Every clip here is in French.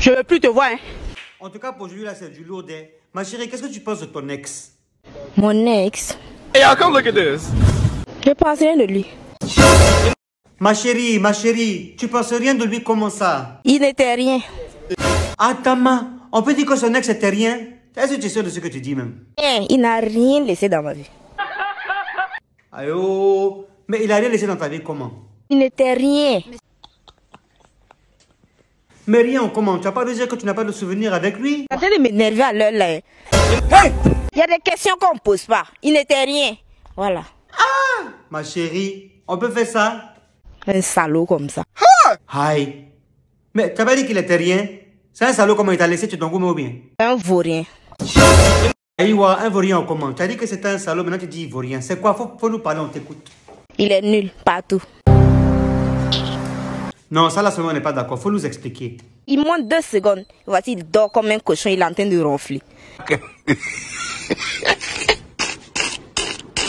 Je veux plus te voir, hein. En tout cas, pour aujourd'hui, là, c'est du lourd. Ma chérie, qu'est-ce que tu penses de ton ex? Mon ex? Hey, y'all, come look at this. Je pense rien de lui. Ma chérie, tu penses rien de lui, comment ça? Il n'était rien. Attends, on peut dire que son ex était rien? Est-ce que tu es sûr de ce que tu dis même? Il n'a rien laissé dans ma vie. Aïe, oh. Mais il a rien laissé dans ta vie comment? Il n'était rien. Mais rien, comment? Tu n'as pas dit que tu n'as pas de souvenir avec lui? Arrêtez de m'énerver à l'heure là. Hey! Il y a des questions qu'on ne pose pas. Il n'était rien. Voilà. Ah! Ma chérie, on peut faire ça? Un salaud comme ça. Aïe. Mais tu n'as pas dit qu'il était rien? C'est un salaud comment il t'a laissé, tu t'en goûtes ou bien? Un vaurien. Aïwa, un vaurien comment? Tu as dit que c'était un salaud, maintenant tu dis vaurien. C'est quoi? Faut nous parler, on t'écoute. Il est nul, partout. Non, ça là, seulement on n'est pas d'accord. Faut nous expliquer. Il monte 2 secondes. Voici, il dort comme un cochon, il est en train de ronfler.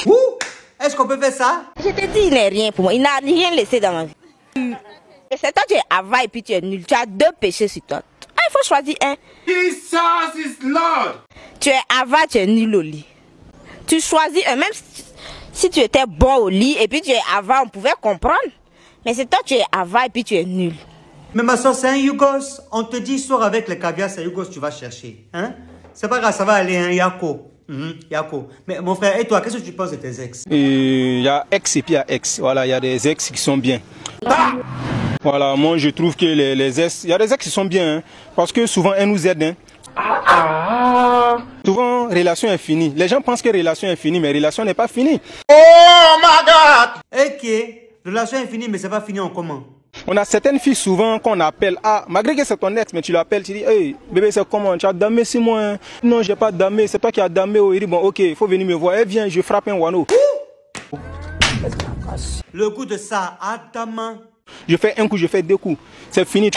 Ouh! Est-ce qu'on peut faire ça? Je te dis, il n'est rien pour moi. Il n'a rien laissé dans ma vie. Et c'est toi, tu es avare et puis tu es nul. Tu as 2 péchés sur toi. Ah, il faut choisir un. Jesus is Lord. Tu es avare, tu es nul au lit. Tu choisis un. Même si tu étais bon au lit et puis tu es avare, on pouvait comprendre. Mais c'est toi, tu es avare et puis tu es nul. Mais ma soeur, c'est un Yougos. On te dit, sors avec les caviar, c'est Yougos, tu vas chercher. Hein? C'est pas grave, ça va aller, hein, Yako. Yako. Mais mon frère, et toi, qu'est-ce que tu penses de tes ex? Il y a ex et puis il y a ex. Voilà, il y a des ex qui sont bien. Ah! Voilà, moi je trouve que les ex, il y a des ex qui sont bien, hein, parce que souvent elles nous aident. Hein. Souvent, relation est finie. Les gens pensent que relation est finie, mais relation n'est pas finie. Oh my God. Ok, relation est finie, mais c'est pas fini en comment? On a certaines filles souvent qu'on appelle, ah, malgré que c'est ton ex, mais tu l'appelles, tu dis, hey, bébé, c'est comment? Tu as damé 6 mois, hein? Non, j'ai pas damé, c'est toi qui as damé. Oh. Il dit, bon, ok, il faut venir me voir. Elle vient, je frappe un wano. Le coup de ça, à ta main. Je fais un coup, je fais 2 coups. C'est fini.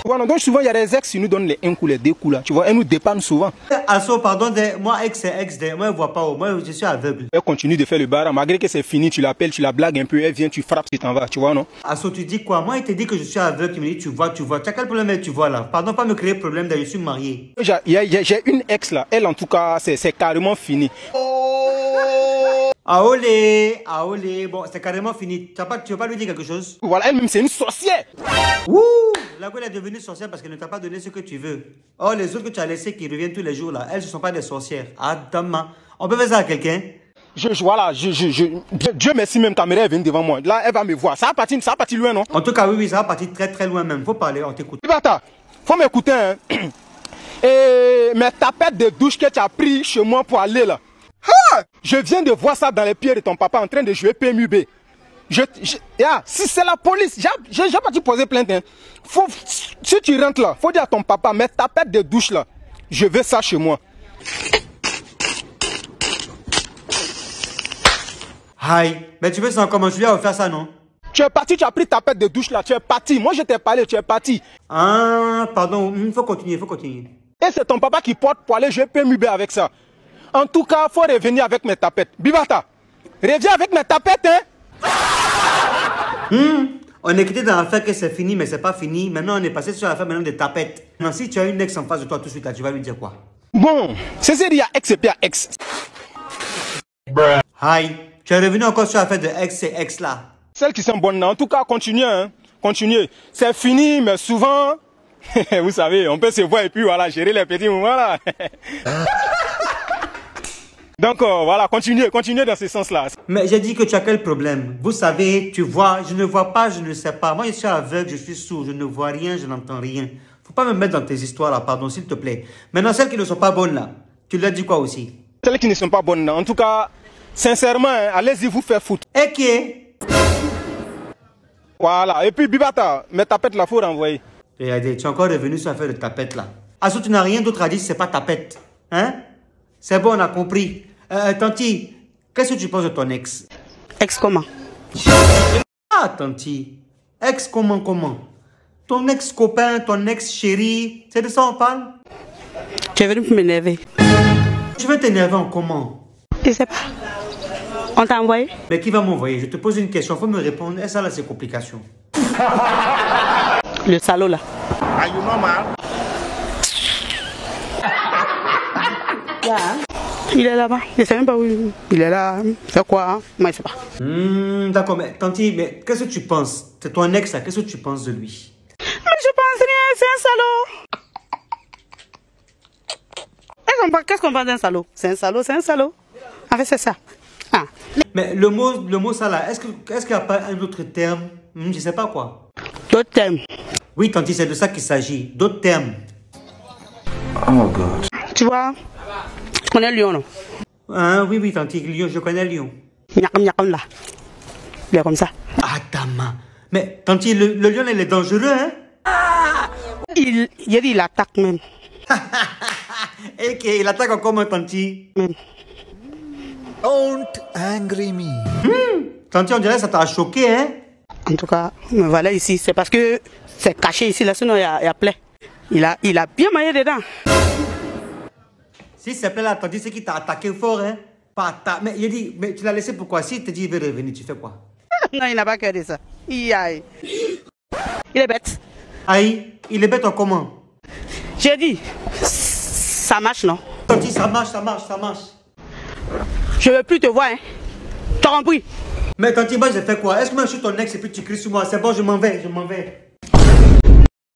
Voilà, donc souvent, il y a des ex qui nous donnent les 1 coup, les 2 coups là. Tu vois, elles nous dépannent souvent. Asso, pardon, moi, ex, c'est ex. Moi, je vois pas. Moi, je suis aveugle. Elle continue de faire le bar. Malgré que c'est fini, tu l'appelles, tu la blagues un peu. Elle vient, tu frappes, tu t'en vas. Tu vois, non? Asso, tu dis quoi? Moi, il te dit que je suis aveugle. Il me dit, tu vois. Tu as quel problème tu vois là? Pardon, pas me créer problème, je suis marié. J'ai une ex là. Elle, en tout cas, c'est carrément fini. Aolé. Bon, c'est carrément fini. Tu veux pas lui dire quelque chose? Voilà, elle-même, c'est une sorcière. Ouh! La gueule est devenue sorcière parce qu'elle ne t'a pas donné ce que tu veux. Oh, les autres que tu as laissés qui reviennent tous les jours là, elles ne sont pas des sorcières. Adama. On peut faire ça à quelqu'un? Voilà, Dieu merci, même ta mère est venue devant moi. Là, elle va me voir. Ça va partir loin, non? En tout cas, oui, ça va partir très très loin même. Faut parler, on t'écoute. Bata, faut m'écouter, hein. Et mes tapettes de douche que tu as pris chez moi pour aller là. Je viens de voir ça dans les pieds de ton papa en train de jouer PMUB. Si c'est la police, j'ai pas dû poser plainte. Hein. Si tu rentres là, faut dire à ton papa, mets ta pète de douche là. Je veux ça chez moi. Aïe, mais tu veux ça comment? Je lui ai offert ça, non? Tu es parti, tu as pris ta pète de douche là, tu es parti. Moi je t'ai parlé, tu es parti. Ah, pardon, faut continuer. Et c'est ton papa qui porte pour aller jouer PMUB avec ça. En tout cas, faut revenir avec mes tapettes. Bibata, reviens avec mes tapettes, hein? On est quitté dans l'affaire que c'est fini, mais c'est pas fini. Maintenant, on est passé sur l'affaire maintenant des tapettes. Maintenant, si tu as une ex en face de toi tout de suite, là, tu vas lui dire quoi? Bon, c'est il y a ex et puis il y a ex. Aïe, tu es revenu encore sur l'affaire de ex et ex là. Celles qui sont bonnes, en tout cas, continuez, hein? Continuez. C'est fini, mais souvent, vous savez, on peut se voir et puis voilà, gérer les petits moments là. Donc voilà, continuez dans ce sens-là. Mais j'ai dit que tu as quel problème? Vous savez, tu vois, je ne vois pas, je ne sais pas. Moi, je suis aveugle, je suis sourd, je ne vois rien, je n'entends rien. Faut pas me mettre dans tes histoires là, pardon, s'il te plaît. Maintenant, celles qui ne sont pas bonnes là, tu leur dis quoi aussi? Celles qui ne sont pas bonnes là, en tout cas, sincèrement, hein, allez-y vous faire foutre. Et qui? Voilà, et puis Bibata, mes tapettes là, faut renvoyer. Regardez, tu es encore revenu sur l'affaire de tapette là. Asso, tu n'as rien d'autre à dire si c'est pas tapette. Hein? C'est bon, on a compris. Tanti, qu'est-ce que tu penses de ton ex? Ex comment? Ah, Tanti. Ex comment? Ton ex-copain, ton ex-chéri, c'est de ça on parle? Tu es venu pour m'énerver. Tu veux t'énerver en comment? Je sais pas. On t'a envoyé? Mais qui va m'envoyer? Je te pose une question, faut me répondre. Et ça là, c'est complication. Le salaud là. Are you normal? quoi hein? Il est là-bas. Je ne sais même pas où il est là. C'est quoi hein? Moi, je ne sais pas. D'accord, mais Tanti, mais qu'est-ce que tu penses? C'est ton ex là, qu'est-ce que tu penses de lui? Mais je pense rien, c'est un salaud. Qu'est-ce qu'on pense d'un salaud? C'est un salaud, c'est un salaud. En fait, c'est ça. Ah. Mais le mot ça là, est-ce qu'il n'y a pas un autre terme? Je ne sais pas quoi. D'autres termes? Oui, Tanti, c'est de ça qu'il s'agit. D'autres termes. Oh God. Tu vois, tu connais Lyon, non? Hein, oui, Tanti, Lyon, je connais Lyon. Nyakam là. Il est comme ça. Ah, ta main. Mais Tanti, le lion, il est dangereux, hein? Il attaque même. Et qu'il attaque encore mon Tanti. Même. Don't angry me. Tanti, on dirait que ça t'a choqué, hein? En tout cas, me voilà ici. C'est parce que c'est caché ici, là, sinon il y a plein. Il a bien maillé dedans. Si c'est plein là, Tanti, c'est qu'il t'a attaqué fort, hein? Mais il a dit, mais tu l'as laissé pourquoi? Si il te dit il veut revenir, tu fais quoi? Non, il n'a pas cœur de ça. Il est bête. Aïe, il est bête en comment? J'ai dit, ça marche, non? Tanti, ça marche. Je veux plus te voir, hein. T'as compris? Mais Tanti, moi j'ai fait quoi? Est-ce que moi je suis ton ex et puis tu cries sur moi? C'est bon, je m'en vais.